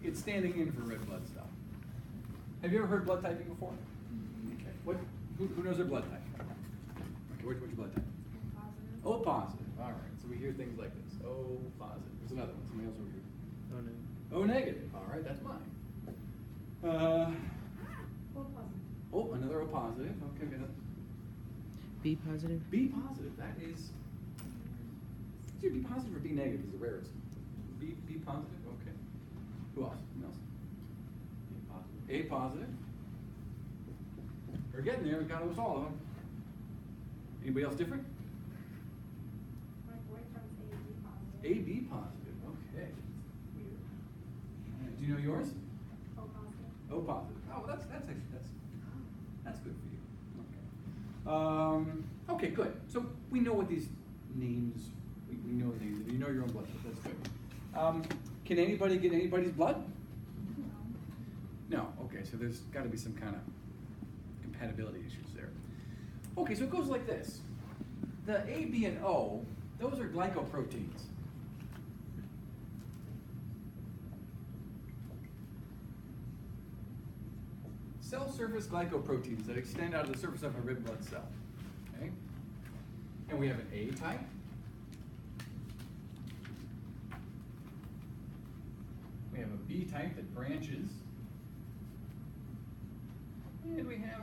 It's standing in for red blood cell. Have you ever heard blood typing before? Okay. Who knows their blood type? Okay, what's your blood type? Positive. O positive. All right. So we hear things like this. O positive. There's another one. Somebody else over here. Oh no. O negative. All right, that's mine. O positive. Oh, another O positive. Okay, good. B positive. B positive. That is. Either B positive or B negative is the rarest. B positive. Okay. Who else? Who else? A positive. We're getting there. We've got almost all of them. Anybody else different? My boyfriend's AB positive. AB positive. Okay. Weird. Do you know yours? O positive. O positive. Oh, that's actually that's good for you. Okay. Okay, good. So we know what these names. We know the names. You know your own blood. That's good. Can anybody get anybody's blood? No. Okay. So there's got to be some kind of compatibility issues there. Okay. So it goes like this. The A, B, and O. Those are glycoproteins. Cell surface glycoproteins that extend out of the surface of a red blood cell. Okay? And we have an A type. We have a B type that branches. And we have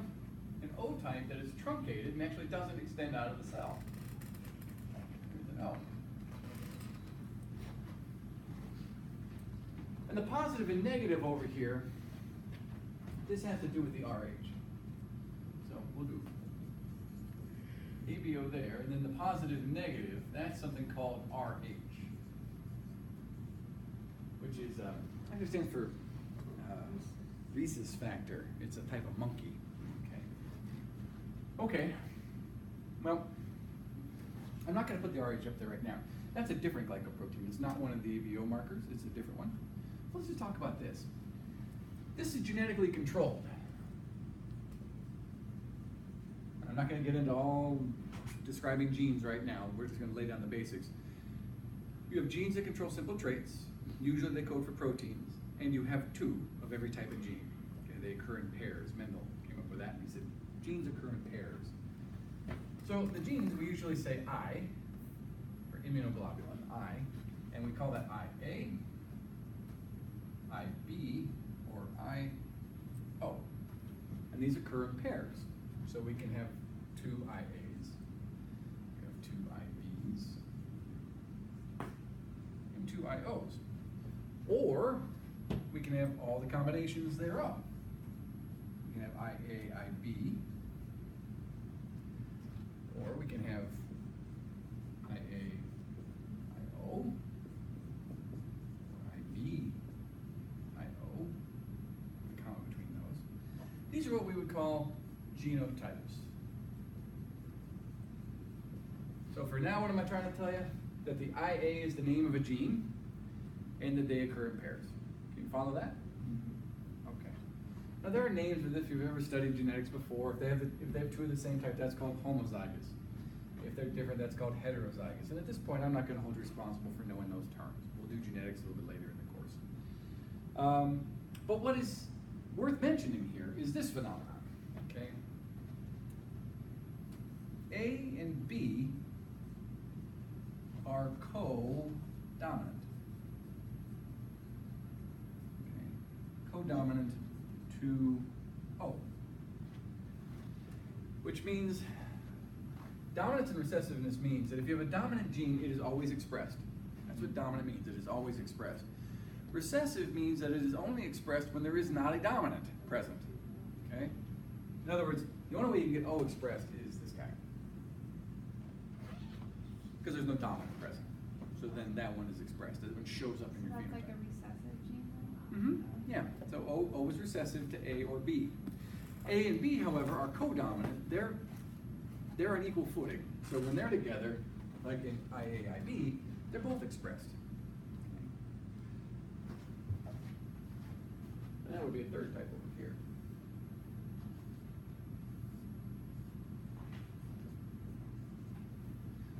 an O type that is truncated and actually doesn't extend out of the cell. Here's an O. And the positive and negative over here, this has to do with the RH. So we'll do ABO there, and then the positive and negative, that's something called RH, which is, actually stands for rhesus factor. It's a type of monkey. Okay. Well, I'm not going to put the RH up there right now. That's a different glycoprotein. It's not one of the ABO markers. It's a different one. Let's just talk about this. This is genetically controlled. I'm not going to get into all describing genes right now. We're just going to lay down the basics. You have genes that control simple traits. Usually they code for proteins. And you have two of every type of gene. Okay, they occur in pairs. Mendel came up with that, and he said genes occur in pairs. So the genes, we usually say I, for immunoglobulin, I, and we call that IA, IB, or IO. And these occur in pairs. So we can have two IAs, we have two IBs, and two IOs. Or we can have all the combinations thereof. We can have IA, IB, or we can have IA, IO, IB, IO, the comma between those. These are what we would call genotypes. So for now, what am I trying to tell you? That the IA is the name of a gene, and that they occur in pairs. Can you follow that? Okay. Now there are names for this. If you've ever studied genetics before, if they have two of the same type, that's called homozygous. If they're different, that's called heterozygous. And at this point, I'm not going to hold you responsible for knowing those terms. We'll do genetics a little bit later in the course. But what is worth mentioning here is this phenomenon. Okay. A and B are co-dominant. Codominant to O, which means dominance and recessiveness means that if you have a dominant gene, it is always expressed. That's what dominant means, it is always expressed. Recessive means that it is only expressed when there is not a dominant present. Okay? In other words, the only way you can get O expressed is this guy, because there's no dominant present. So then that one is expressed. That one shows up in your phenotype. That's like a recessive gene? Yeah, so O is recessive to A or B. A and B, however, are codominant. They're on equal footing. So when they're together, like in IA, IB, they're both expressed. And that would be a third type over here.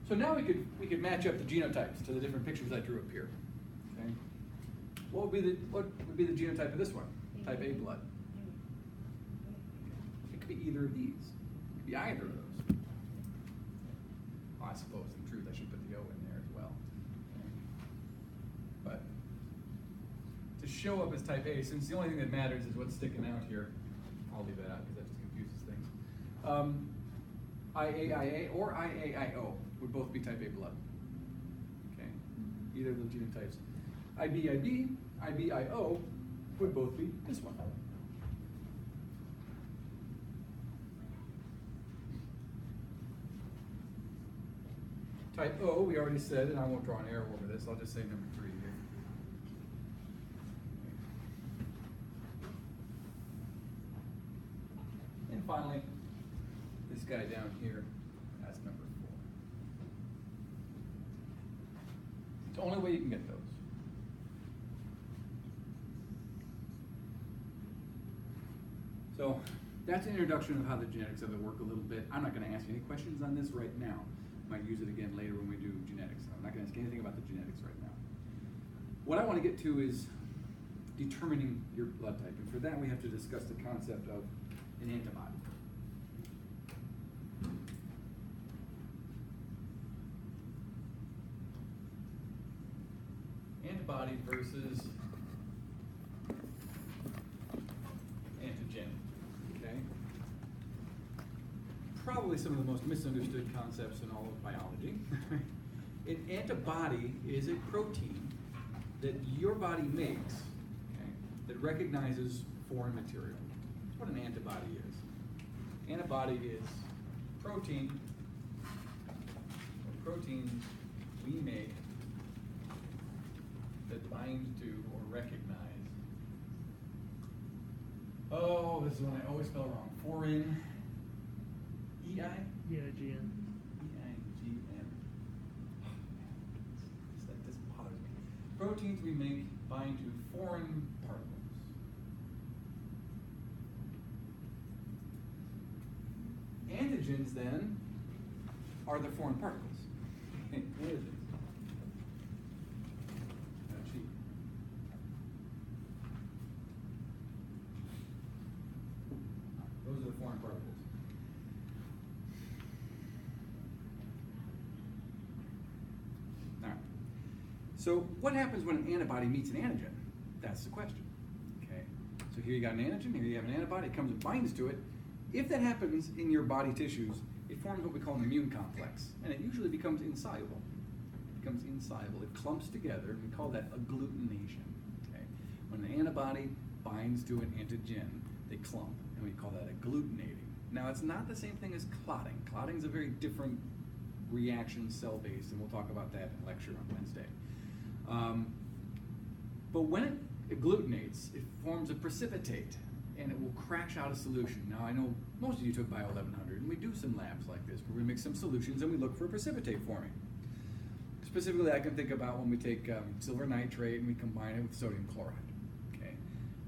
So now we could match up the genotypes to the different pictures I drew up here. Okay? what would be the genotype of this one? Type A blood. It could be either of these. It could be either of those. Well, I suppose in truth I should put the O in there as well. But to show up as type A, since the only thing that matters is what's sticking out here, I'll leave that out because that just confuses things. IAIA or IAIO would both be type A blood. Okay, either of the genotypes. IBIB, IBIO would both be this one. Type O, we already said, and I won't draw an arrow over this, I'll just say number 3 here. And finally, this guy down here, that's number 4. It's the only way you can get those. So that's an introduction of how the genetics of it work a little bit. I'm not going to ask you any questions on this right now. Might use it again later when we do genetics. I'm not going to ask anything about the genetics right now. What I want to get to is determining your blood type. And for that, we have to discuss the concept of an antibody. Antibody versus antigen. Okay? Probably some of the most misunderstood concepts in all of biology. An antibody is a protein that your body makes, okay, that recognizes foreign material. That's what an antibody is. Antibody is protein, a protein we make that binds to or recognize. Oh, this is one I always spell wrong. Foreign. EI? Yeah, GN. EIGN. This bothers me. Proteins we make bind to foreign particles. Antigens, then, are the foreign particles. Antigens. Those are the foreign particles. All right. So what happens when an antibody meets an antigen? That's the question. Okay. So here you got an antigen, here you have an antibody, it comes and binds to it. If that happens in your body tissues, it forms what we call an immune complex, and it usually becomes insoluble. It becomes insoluble. It clumps together. We call that agglutination. Okay. When an antibody binds to an antigen, they clump, and we call that agglutinating. Now, it's not the same thing as clotting. Clotting is a very different reaction, cell-based, and we'll talk about that in lecture on Wednesday. But when it agglutinates, it forms a precipitate, and it will crash out a solution. Now, I know most of you took Bio 1100, and we do some labs like this, where we mix some solutions and we look for a precipitate forming. Specifically, I can think about when we take silver nitrate and we combine it with sodium chloride. Okay,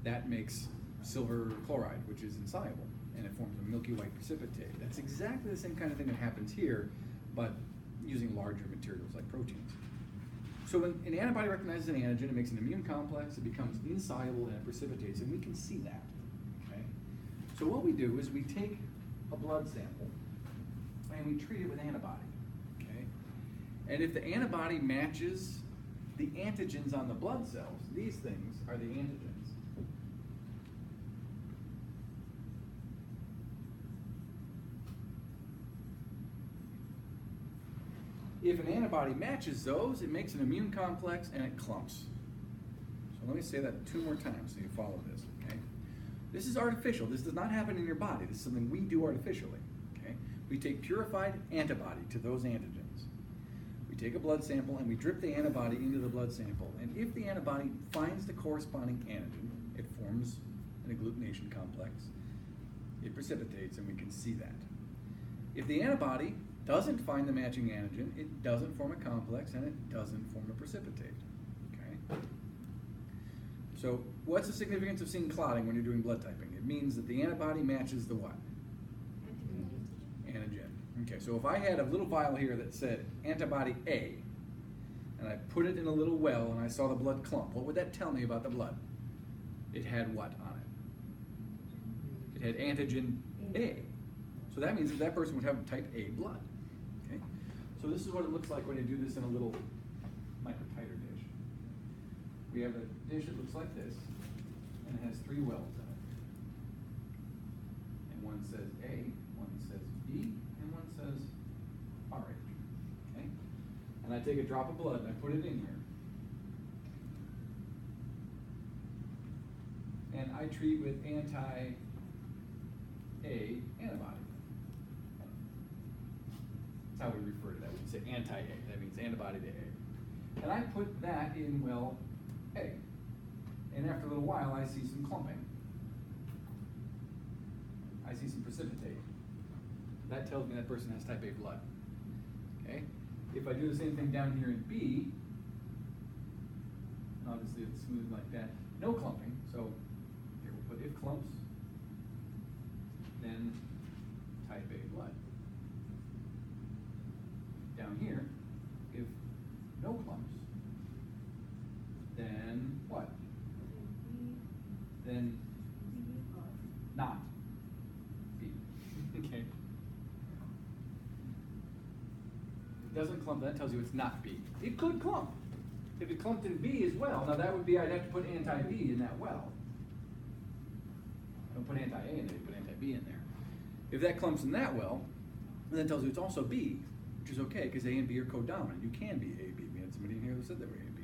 that makes silver chloride, which is insoluble, and it forms a milky white precipitate. That's exactly the same kind of thing that happens here, but using larger materials like proteins. So when an antibody recognizes an antigen, it makes an immune complex, it becomes insoluble, and it precipitates, and we can see that. Okay? So what we do is we take a blood sample and we treat it with antibody. Okay? And if the antibody matches the antigens on the blood cells, these things are the antigens. If an antibody matches those, it makes an immune complex and it clumps. So let me say that 2 more times so you follow this, okay? This is artificial. This does not happen in your body. This is something we do artificially, okay? We take purified antibody to those antigens. We take a blood sample and we drip the antibody into the blood sample. And if the antibody finds the corresponding antigen, it forms an agglutination complex. It precipitates, and we can see that. If the antibody doesn't find the matching antigen, it doesn't form a complex, and it doesn't form a precipitate. Okay? So what's the significance of seeing clotting when you're doing blood typing? It means that the antibody matches the what? Antigen. Okay, so if I had a little vial here that said antibody A, and I put it in a little well and I saw the blood clump, what would that tell me about the blood? It had what on it? It had antigen A. So that means that person would have type A blood. Okay? So this is what it looks like when you do this in a little microtiter dish. We have a dish that looks like this, and it has 3 wells in it. And one says A, one says B, and one says RH. Okay? And I take a drop of blood and I put it in here. And I treat with anti-A antibody. That's how we refer to that. We say anti-A. That means antibody to A. And I put that in well A. And after a little while, I see some clumping. I see some precipitate. That tells me that person has type A blood. Okay? If I do the same thing down here in B, obviously it's smooth like that. No clumping, so here we'll put if clumps, then type A blood. Down here, if no clumps, then what? Then not B. Okay. It doesn't clump, that tells you it's not B. It could clump. If it clumped in B as well, now that would be, I'd have to put anti-B in that well. Don't put anti-A in there, you put anti-B in there. If that clumps in that well, then that tells you it's also B, which is okay, because A and B are codominant. You can be A, B. We had somebody in here who said they were A and B.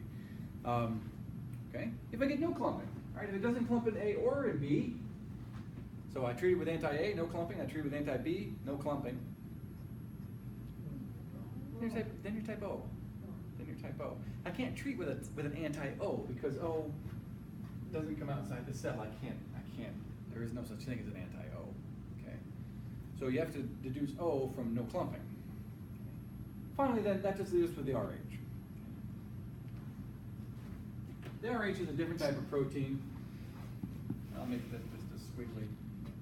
Okay? If I get no clumping, all right, if it doesn't clump in A or in B, so I treat it with anti-A, no clumping. I treat it with anti-B, no clumping. Then you're type O. Then you're type O. I can't treat with an anti-O because O doesn't come outside the cell. I can't. There is no such thing as an anti-O. Okay. So you have to deduce O from no clumping. Finally, then that just leaves us with the RH. The RH is a different type of protein. I'll make this just a squiggly.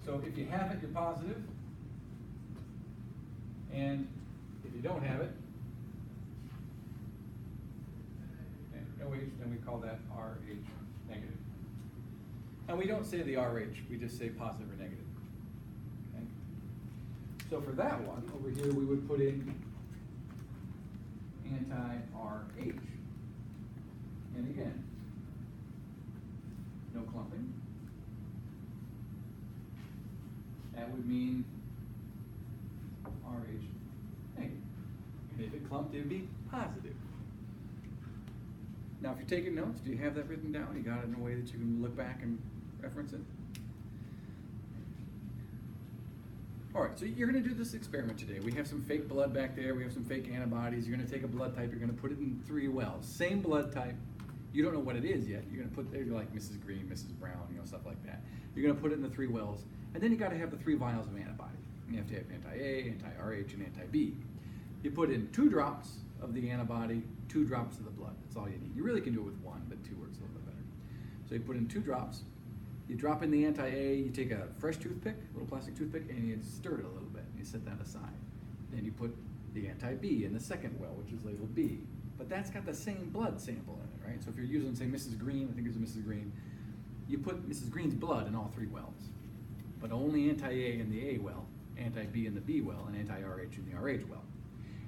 So if you have it, you're positive. And if you don't have it, OH, then we call that RH negative. And we don't say the RH, we just say positive or negative. Okay? So for that one, over here we would put in anti-RH. And again, no clumping. That would mean RH negative. And if it clumped, it would be positive. Now, if you're taking notes, do you have that written down? You got it in a way that you can look back and reference it? All right, so you're going to do this experiment today. We have some fake blood back there. We have some fake antibodies. You're going to take a blood type. You're going to put it in 3 wells. Same blood type. You don't know what it is yet. You're going to put there like Mrs. Green, Mrs. Brown, stuff like that. You're going to put it in the 3 wells. And then you got to have the 3 vials of antibody. You have to have anti-A, anti-RH, and anti-B. You put in 2 drops of the antibody, 2 drops of the blood. That's all you need. You really can do it with 1, but 2 works a little bit better. So you put in 2 drops. You drop in the anti-A, you take a fresh toothpick, a little plastic toothpick, and you stir it a little bit. You set that aside. Then you put the anti-B in the second well, which is labeled B. But that's got the same blood sample in it, right? So if you're using, say, Mrs. Green, I think it's Mrs. Green, you put Mrs. Green's blood in all 3 wells. But only anti-A in the A well, anti-B in the B well, and anti-RH in the RH well.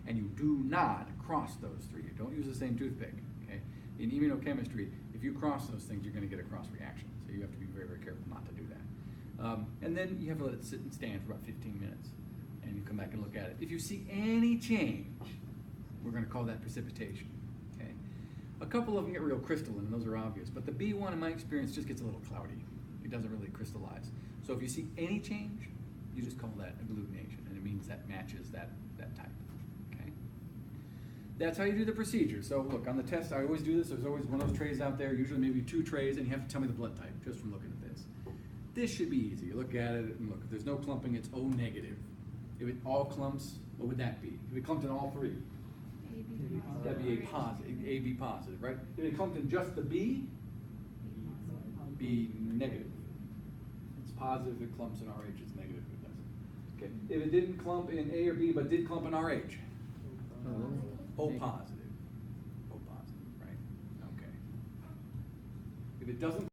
And you do not cross those 3. You don't use the same toothpick, okay? In immunochemistry, if you cross those things, you're going to get a cross reaction. So you have to be very, very careful not to do that. And then you have to let it sit and stand for about 15 minutes. And you come back and look at it. If you see any change, we're going to call that precipitation, okay? A couple of them get real crystalline, and those are obvious. But the B1, in my experience, just gets a little cloudy. It doesn't really crystallize. So if you see any change, you just call that agglutination. And it means that matches that type. That's how you do the procedure. So look, on the test, I always do this. There's always one of those trays out there, usually maybe 2 trays, and you have to tell me the blood type just from looking at this. This should be easy. You look at it and look, if there's no clumping, it's O negative. If it all clumps, what would that be? If it clumped in all 3, that'd be A positive, AB positive, right? If it clumped in just the B, B negative. It's positive if it clumps in RH, it's negative if it doesn't. Okay. If it didn't clump in A or B, but did clump in RH, O positive. O positive. If it doesn't